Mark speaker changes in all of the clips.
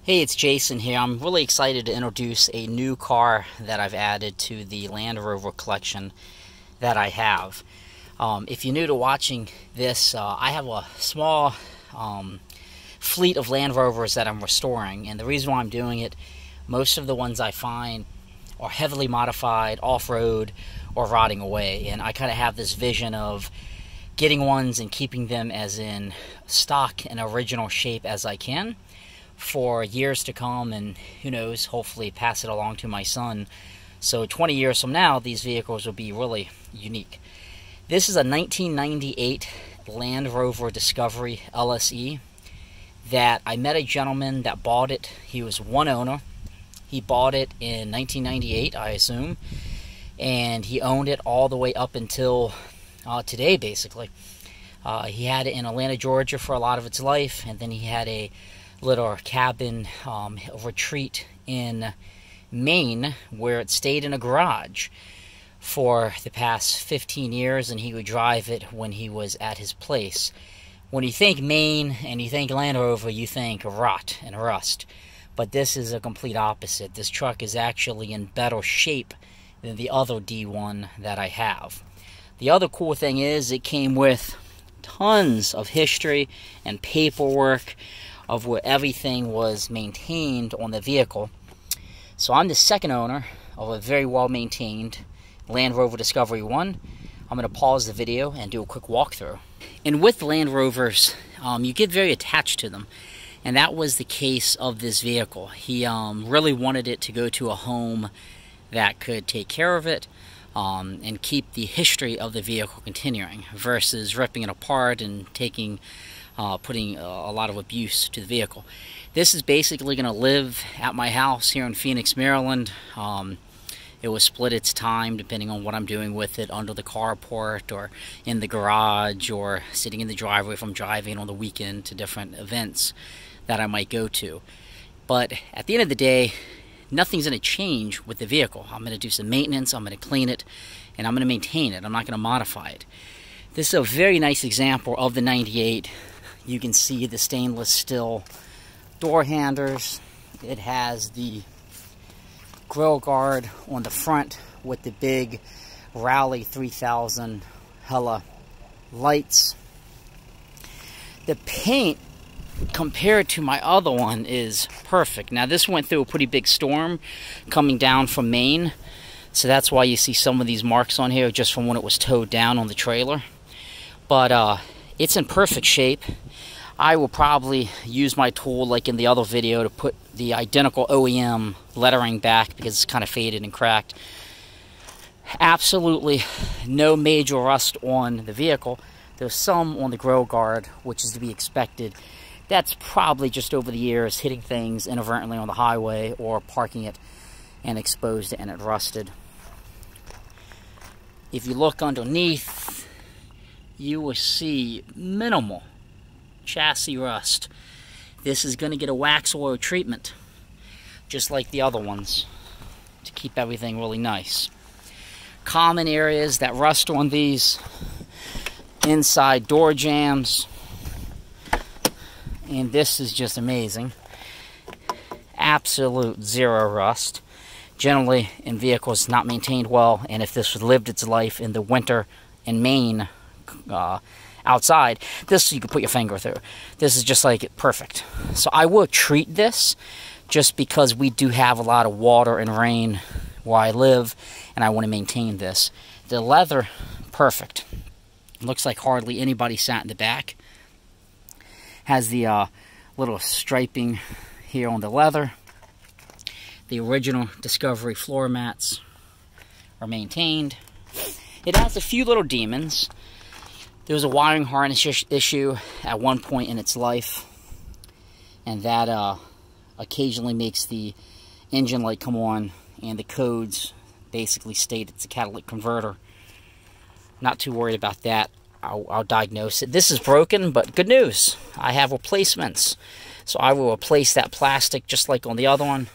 Speaker 1: Hey, it's Jason here. I'm really excited to introduce a new car that I've added to the Land Rover collection that I have. If you're new to watching this, I have a small fleet of Land Rovers that I'm restoring, and the reason why I'm doing it, most of the ones I find are heavily modified, off-road, or rotting away, and I kind of have this vision of getting ones and keeping them as in stock and original shape as I can for years to come, and who knows, hopefully pass it along to my son. So 20 years from now, these vehicles will be really unique. This is a 1998 Land Rover Discovery LSE that I met a gentleman that bought it. He was one owner. He bought it in 1998, I assume, and he owned it all the way up until today, basically. He had it in Atlanta, Georgia for a lot of its life, and then he had a little cabin retreat in Maine where it stayed in a garage for the past 15 years, and he would drive it when he was at his place. When you think Maine and you think Land Rover, you think rot and rust, but this is a complete opposite. This truck is actually in better shape than the other D1 that I have. The other cool thing is it came with tons of history and paperwork of where everything was maintained on the vehicle. So I'm the second owner of a very well-maintained Land Rover Discovery 1. I'm going to pause the video and do a quick walkthrough. And with Land Rovers, you get very attached to them. And that was the case of this vehicle. He really wanted it to go to a home that could take care of it and keep the history of the vehicle continuing versus ripping it apart and putting a lot of abuse to the vehicle. This is basically going to live at my house here in Phoenix, Maryland. It will split its time depending on what I'm doing with it, under the carport or in the garage or sitting in the driveway if I'm driving on the weekend to different events that I might go to. But at the end of the day, nothing's going to change with the vehicle. I'm going to do some maintenance, I'm going to clean it, and I'm going to maintain it. I'm not going to modify it. This is a very nice example of the 98. You can see the stainless steel door handles. It has the grill guard on the front with the big Rally 3000 Hella lights. The paint compared to my other one is perfect. Now this went through a pretty big storm coming down from Maine, so that's why you see some of these marks on here just from when it was towed down on the trailer. But it's in perfect shape. I will probably use my tool like in the other video to put the identical OEM lettering back because it's kind of faded and cracked. Absolutely no major rust on the vehicle. There's some on the grill guard, which is to be expected. That's probably just over the years hitting things inadvertently on the highway or parking it and exposed it and it rusted. If you look underneath, you will see minimal chassis rust. This is going to get a wax oil treatment just like the other ones to keep everything really nice. Common areas that rust on these: inside door jambs, and this is just amazing. Absolute zero rust. Generally in vehicles not maintained well, and if this lived its life in the winter in Maine outside, this you could put your finger through. This is just like perfect. So I will treat this just because we do have a lot of water and rain where I live, and I want to maintain this. The leather, perfect. Looks like hardly anybody sat in the back. Has the little striping here on the leather. The original Discovery floor mats are maintained. It has a few little demons. There was a wiring harness issue at one point in its life, and that occasionally makes the engine light come on, and the codes basically state it's a catalytic converter. Not too worried about that. I'll diagnose it. This is broken, but good news. I have replacements. So I will replace that plastic just like on the other one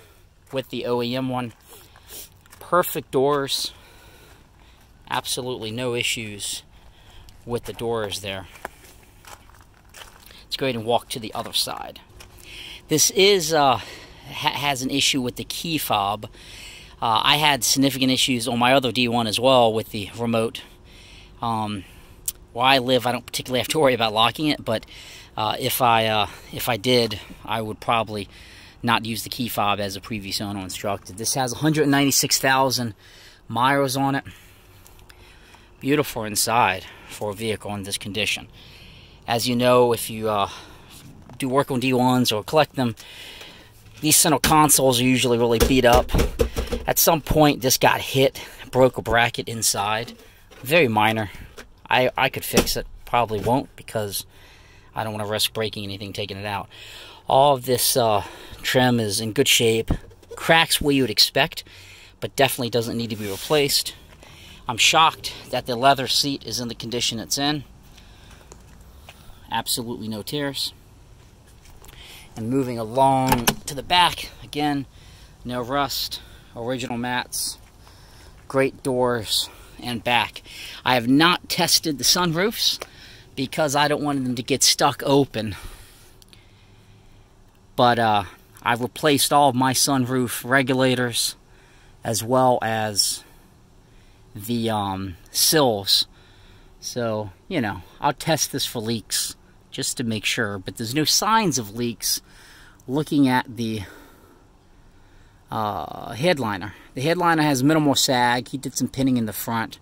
Speaker 1: with the OEM one. Perfect doors. Absolutely no issues with the doors there. Let's go ahead and walk to the other side. This is has an issue with the key fob. I had significant issues on my other D1 as well with the remote. Where I live, I don't particularly have to worry about locking it, but if I did, I would probably not use the key fob as the previous owner instructed. This has 196,000 miles on it. Beautiful inside for a vehicle in this condition. As you know, if you do work on D1s or collect them, these center consoles are usually really beat up. At some point, this got hit, broke a bracket inside. Very minor. I could fix it. Probably won't, because I don't want to risk breaking anything taking it out. All of this trim is in good shape. Cracks where you would expect, but definitely doesn't need to be replaced. I'm shocked that the leather seat is in the condition it's in. Absolutely no tears. And moving along to the back, again, no rust, original mats, great doors, and back. I have not tested the sunroofs because I don't want them to get stuck open. But I've replaced all of my sunroof regulators as well as the sills. So, you know, I'll test this for leaks just to make sure. But there's no signs of leaks looking at the headliner. The headliner has minimal sag. He did some pinning in the front.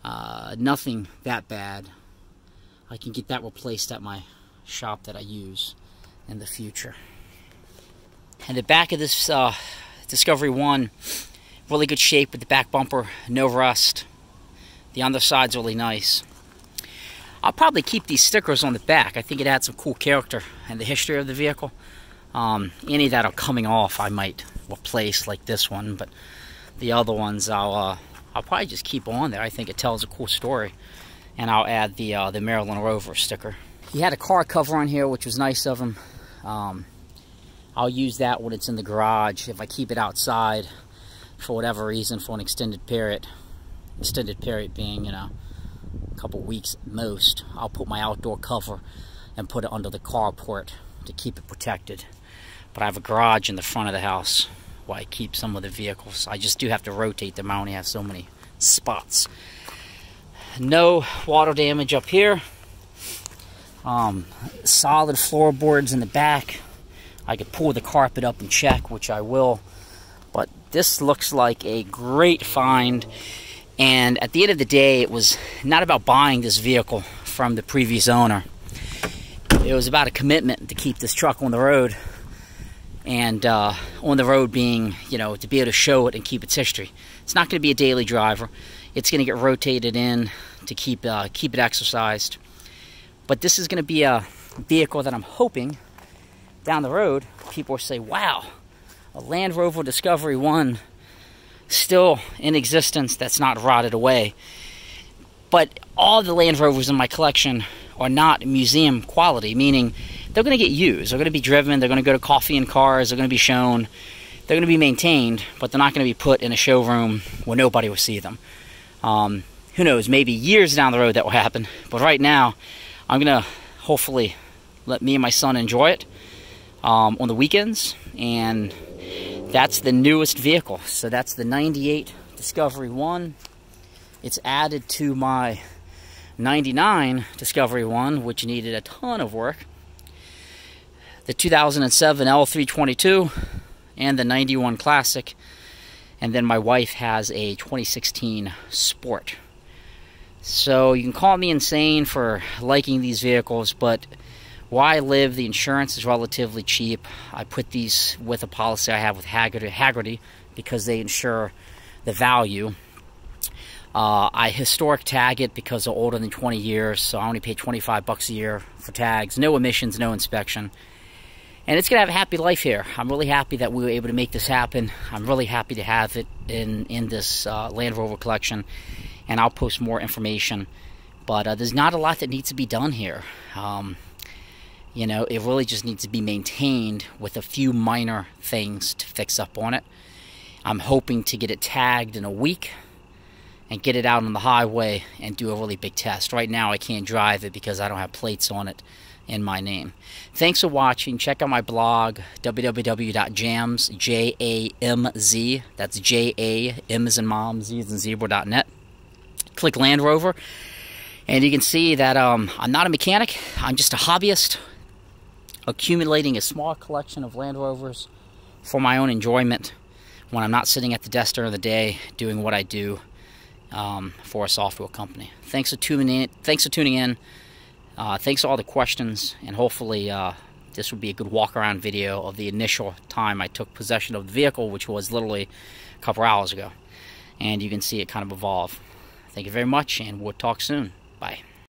Speaker 1: Nothing that bad. I can get that replaced at my shop that I use in the future. And the back of this Discovery 1, really good shape with the back bumper, no rust. The underside's really nice. I'll probably keep these stickers on the back. I think it adds some cool character and the history of the vehicle. Any that are coming off I might replace, like this one, but the other ones I'll probably just keep on there. I think it tells a cool story. And I'll add the Land Rover sticker. He had a car cover on here, which was nice of him. I'll use that when it's in the garage. If I keep it outside for whatever reason for an extended period being, you know, a couple weeks at most, I'll put my outdoor cover and put it under the carport to keep it protected. But I have a garage in the front of the house where I keep some of the vehicles. I just do have to rotate them. I only have so many spots. No water damage up here. Solid floorboards in the back. I could pull the carpet up and check, which I will. But this looks like a great find. And at the end of the day, it was not about buying this vehicle from the previous owner. It was about a commitment to keep this truck on the road. And on the road being, you know, to be able to show it and keep its history. It's not going to be a daily driver. It's going to get rotated in to keep it exercised. But this is going to be a vehicle that I'm hoping down the road people will say, wow, a Land Rover Discovery 1 still in existence that's not rotted away. But all the Land Rovers in my collection are not museum quality, meaning they're going to get used. They're going to be driven. They're going to go to coffee and cars. They're going to be shown. They're going to be maintained, but they're not going to be put in a showroom where nobody will see them. Who knows, maybe years down the road that will happen. But right now, I'm going to hopefully let me and my son enjoy it on the weekends. And that's the newest vehicle. So that's the 98 Discovery 1. It's added to my 99 Discovery 1, which needed a ton of work. The 2007 L322 and the 91 Classic. And then my wife has a 2016 Sport. So you can call me insane for liking these vehicles, but where I live, the insurance is relatively cheap. I put these with a policy I have with Hagerty because they insure the value. I historic tag it because they're older than 20 years, so I only pay $25 a year for tags. No emissions, no inspection. And it's going to have a happy life here. I'm really happy that we were able to make this happen. I'm really happy to have it in this Land Rover collection. And I'll post more information. But there's not a lot that needs to be done here. You know, it really just needs to be maintained with a few minor things to fix up on it. I'm hoping to get it tagged in a week and get it out on the highway and do a really big test. Right now I can't drive it because I don't have plates on it in my name. Thanks for watching. Check out my blog, www.jamz, J-A-M-Z, that's J-A-M as in mom, Z as in zebra.net. Click Land Rover, and you can see that I'm not a mechanic. I'm just a hobbyist, accumulating a small collection of Land Rovers for my own enjoyment when I'm not sitting at the desk during the day doing what I do for a software company. Thanks for tuning in. Thanks for all the questions, and hopefully this will be a good walk-around video of the initial time I took possession of the vehicle, which was literally a couple hours ago. And you can see it kind of evolve. Thank you very much, and we'll talk soon. Bye.